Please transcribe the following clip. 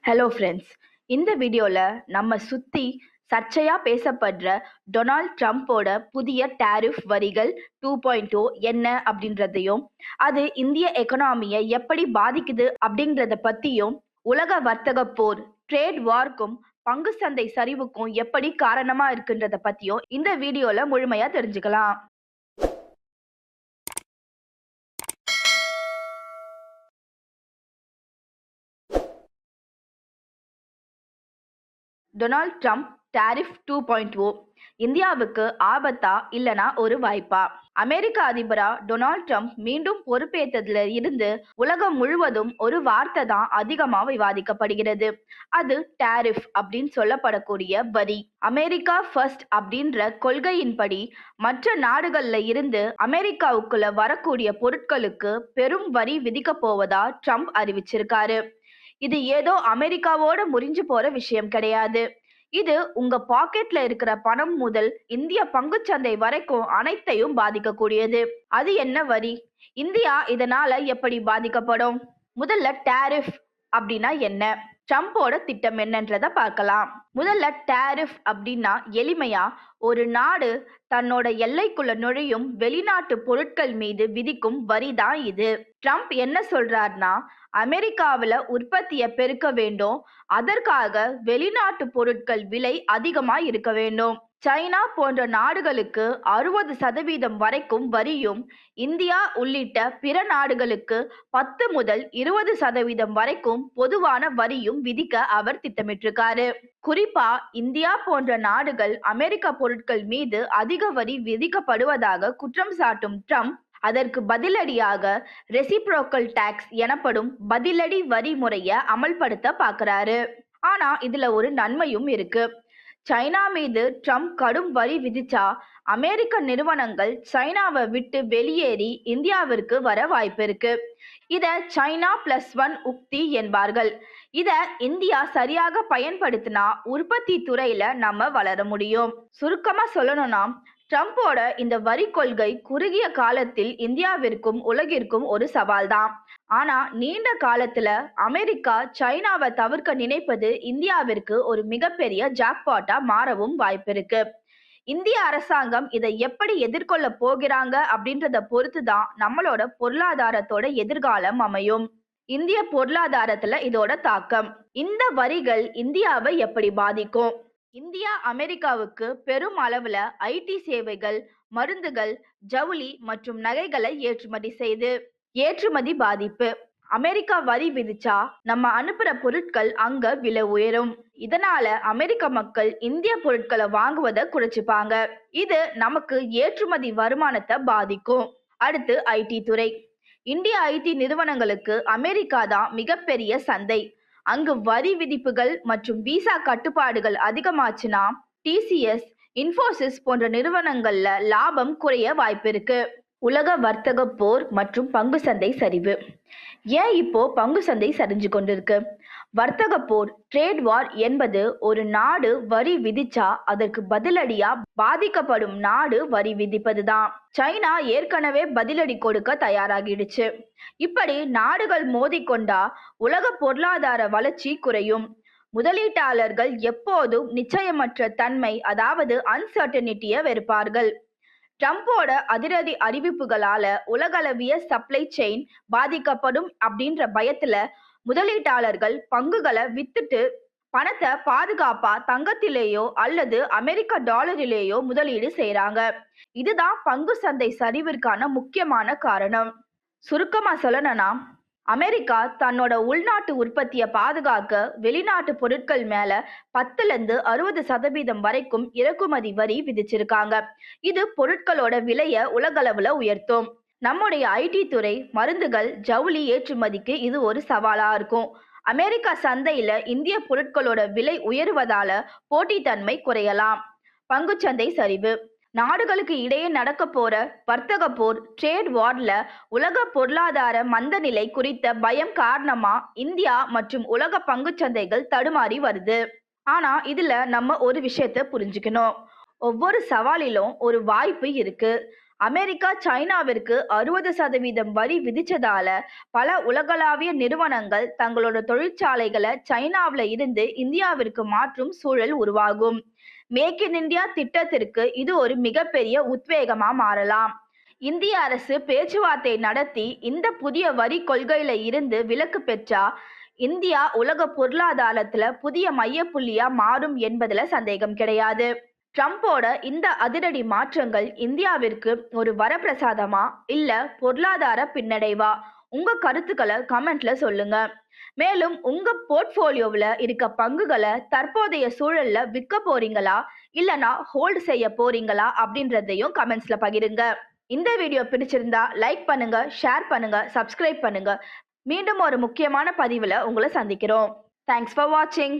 Hello friends. இந்த வீடியோல நம்ம சுத்தி சர்ச்சையா பேசப்படுற டொனால்ட் ட்ரம்ப்போட புதிய டாரிஃப் வரிகள் 2.0 என்ன அப்படின்றதையும், அது இந்திய எக்கனாமியை எப்படி பாதிக்குது அப்படின்றத பத்தியும், உலக வர்த்தக போர் ட்ரேட் வார்க்கும் பங்கு சந்தை சரிவுக்கும் எப்படி காரணமா இருக்குன்றத பத்தியும் இந்த வீடியோல முழுமையா தெரிஞ்சுக்கலாம். டொனால்ட் ட்ரம்ப் டாரிஃப் 2.0 இந்தியாவுக்கு ஆபத்தா இல்லனா ஒரு வாய்ப்பா? அமெரிக்க அதிபரா டொனால்ட் ட்ரம்ப் மீண்டும் பொறுப்பேற்றதுல இருந்து உலகம் முழுவதும் ஒரு வார்த்தை தான் அதிகமா விவாதிக்கப்படுகிறது. அது டாரிஃப் அப்படின்னு சொல்லப்படக்கூடிய வரி. அமெரிக்கா ஃபர்ஸ்ட் அப்படின்ற கொள்கையின்படி மற்ற நாடுகள்ல இருந்து அமெரிக்காவுக்குள்ள வரக்கூடிய பொருட்களுக்கு பெரும் வரி விதிக்க போவதா ட்ரம்ப் அறிவிச்சிருக்காரு. இது ஏதோ அமெரிக்காவோட முறிஞ்சு போற விஷயம் கிடையாது. இது உங்க பாக்கெட்ல இருக்கிற பணம் முதல் இந்திய பங்குச்சந்தை வரைக்கும் அனைத்தையும் பாதிக்கக்கூடியது. அது என்ன வரி? இந்தியா இதனால எப்படி பாதிக்கப்படும்? முதல்ல டாரிஃப் அப்படின்னா என்ன? ட்ரம்போட திட்டம் என்னன்றத பார்க்கலாம். முதல்ல டாரிஃப் அப்படின்னா எளிமையா ஒரு நாடு தன்னோட எல்லைக்குள்ள நுழையும் வெளிநாட்டு பொருட்கள் மீது விதிக்கும் வரி தான் இது. ட்ரம்ப் என்ன சொல்றாருன்னா, அமெரிக்காவுல உற்பத்தியை பெருக்க வேண்டும், அதற்காக வெளிநாட்டு பொருட்கள் விலை அதிகமா இருக்க வேண்டும். சைனா போன்ற நாடுகளுக்கு 60% வரைக்கும் வரியும், இந்தியா உள்ளிட்ட பிற நாடுகளுக்கு 10 முதல் 20% வரைக்கும் பொதுவான வரியும் விதிக்க அவர் திட்டமிட்டிருக்காரு. குறிப்பா இந்தியா போன்ற நாடுகள் அமெரிக்க பொருட்கள் மீது அதிக வரி விதிக்கப்படுவதாக குற்றம் சாட்டும் ட்ரம்ப், அதற்கு பதிலடியாக ரெசிப்ரோக்கல் டாக்ஸ் எனப்படும் பதிலடி வரி முறைய அமல்படுத்த பார்க்கறாரு. ஆனா இதுல ஒரு நன்மையும் இருக்கு. சைனா மீது ட்ரம்ப் கடும் வரி விதிச்சா அமெரிக்க நிறுவனங்கள் சைனாவை விட்டு வெளியேறி இந்தியாவிற்கு வர வாய்ப்பு இருக்கு. இத சைனா +1 உக்தி என்பார்கள். இத இந்தியா சரியாக பயன்படுத்தினா உற்பத்தி துறையில நம்ம வளர முடியும். சுருக்கமா சொல்லணும்னா, ட்ரம்போட இந்த வரி கொள்கை குறுகிய காலத்தில் இந்தியாவிற்கும் உலகிற்கும் ஒரு சவால் தான். ஆனா நீண்ட காலத்துல அமெரிக்கா சைனாவை தவிர்க்க நினைப்பது இந்தியாவிற்கு ஒரு மிகப்பெரிய ஜாக்பாட்டா மாறவும் வாய்ப்பிருக்கு. இந்திய அரசாங்கம் இதை எப்படி எதிர்கொள்ள போகிறாங்க அப்படின்றத பொறுத்து தான் நம்மளோட பொருளாதாரத்தோட எதிர்காலம் அமையும். இந்திய பொருளாதாரத்துல இதோட தாக்கம். இந்த வரிகள் இந்தியாவை எப்படி பாதிக்கும்? இந்தியா அமெரிக்காவுக்கு பெரும் அளவுல ஐடி சேவைகள், மருந்துகள், ஜவுளி மற்றும் நகைகளை ஏற்றுமதி செய்து ஏற்றுமதி பாதிப்பு. அமெரிக்கா வரி விதிச்சா நம்ம அனுப்புற பொருட்கள் அங்க விலை உயரும். இதனால அமெரிக்க மக்கள் இந்திய பொருட்களை வாங்குவதை குறைச்சுப்பாங்க. இது நமக்கு ஏற்றுமதி வருமானத்தை பாதிக்கும். அடுத்து ஐடி துறை. இந்திய ஐடி நிறுவனங்களுக்கு அமெரிக்கா தான் மிகப்பெரிய சந்தை. அங்கு வரி விதிப்புகள் மற்றும் விசா கட்டுப்பாடுகள் அதிகமாச்சுன்னா டிசிஎஸ், இன்ஃபோசிஸ் போன்ற நிறுவனங்கள்ல லாபம் குறைய வாய்ப்பு இருக்கு. உலக வர்த்தக போர் மற்றும் பங்கு சந்தை சரிவு. ஏன் இப்போ பங்கு சந்தை சரிஞ்சு கொண்டிருக்கு? வர்த்தக போர் ட்ரேட் வார் என்பது ஒரு நாடு வரி விதிச்சா அதற்கு பதிலடியா பாதிக்கப்படும் நாடு வரி விதிப்பதுதான். சைனா ஏற்கனவே பதிலடி கொடுக்க தயாராகிடுச்சு. இப்படி நாடுகள் மோதிக்கொண்டா உலக பொருளாதார வளர்ச்சி குறையும். முதலீட்டாளர்கள் எப்போதும் நிச்சயமற்ற தன்மை, அதாவது அன்சர்டனிட்டியை வெறுப்பார்கள். ட்ரம்போட அதிரடி அறிவிப்புகளால உலகளவிய சப்ளை செயின் பாதிக்கப்படும் அப்படின்ற பயத்துல முதலீட்டாளர்கள் பங்குகளை வித்துட்டு பணத்தை பாதுகாப்பா தங்கத்திலேயோ அல்லது அமெரிக்க டாலரிலேயோ முதலீடு செய்றாங்க. இதுதான் பங்கு சந்தை சரிவிற்கான முக்கியமான காரணம். சுருக்கமா சொல்லணும்னா, அமெரிக்கா தன்னோட உள்நாட்டு உற்பத்தியை பாதுகாக்க வெளிநாட்டு பொருட்கள் மேல 10 ல இருந்து 60% வரைக்கும் இறக்குமதி வரி விதிச்சிருக்காங்க. இது பொருட்களோட விலையை உலகளவுல உயர்த்தும். நம்முடைய ஐடி துறை, மருந்துகள், ஜவுளி ஏற்றுமதிக்கு இது ஒரு சவாலா இருக்கும். அமெரிக்கா சந்தையில இந்திய பொருட்களோட விலை உயருவதால போட்டித்தன்மை குறையலாம். பங்குச்சந்தை சரிவு. நாடுகளுக்கு இடையே நடக்க போற வர்த்தக போர் ட்ரேட் வார்ல உலக பொருளாதார மந்தநிலை குறித்த பயம் காரணமா இந்தியா மற்றும் உலக பங்குச்சந்தைகள் தடுமாறி வருது. ஆனா இதுல நம்ம ஒரு விஷயத்த புரிஞ்சுக்கணும். ஒவ்வொரு சவாலிலும் ஒரு வாய்ப்பு இருக்கு. அமெரிக்கா சைனாவிற்கு 60% வரி விதிச்சதால பல உலகளாவிய நிறுவனங்கள் தங்களோட தொழிற்சாலைகளை சைனாவுல இருந்து இந்தியாவிற்கு மாற்றும் சூழல் உருவாகும். மேக் இன் இந்தியா திட்டத்திற்கு இது ஒரு மிகப்பெரிய உத்வேகமா மாறலாம். இந்திய அரசு பேச்சுவார்த்தை நடத்தி இந்த புதிய வரி கொள்கையில இருந்து விலக்கு பெற்றா இந்தியா உலக பொருளாதாரத்துல புதிய மையப்புள்ளியா மாறும் என்பதுல சந்தேகம் கிடையாது. ட்ரம்போட இந்த அதிரடி மாற்றங்கள் இந்தியாவிற்கு ஒரு வரப்பிரசாதமா இல்ல பொருளாதார பின்னடைவா? உங்க கருத்துக்களை கமெண்ட்ல சொல்லுங்க. மேலும் உங்க போர்ட்போலியோவில் இருக்க பங்குகளை தற்போதைய சூழல்ல விற்க போறீங்களா இல்லனா ஹோல்ட் செய்ய போறீங்களா அப்படின்றதையும் கமெண்ட்ஸ்ல பகிருங்க. இந்த வீடியோ பிடிச்சிருந்தா லைக் பண்ணுங்க, ஷேர் பண்ணுங்க, சப்ஸ்கிரைப் பண்ணுங்க. மீண்டும் ஒரு முக்கியமான பதிவுல உங்களை சந்திக்கிறோம். தேங்க்ஸ் ஃபார் வாட்சிங்.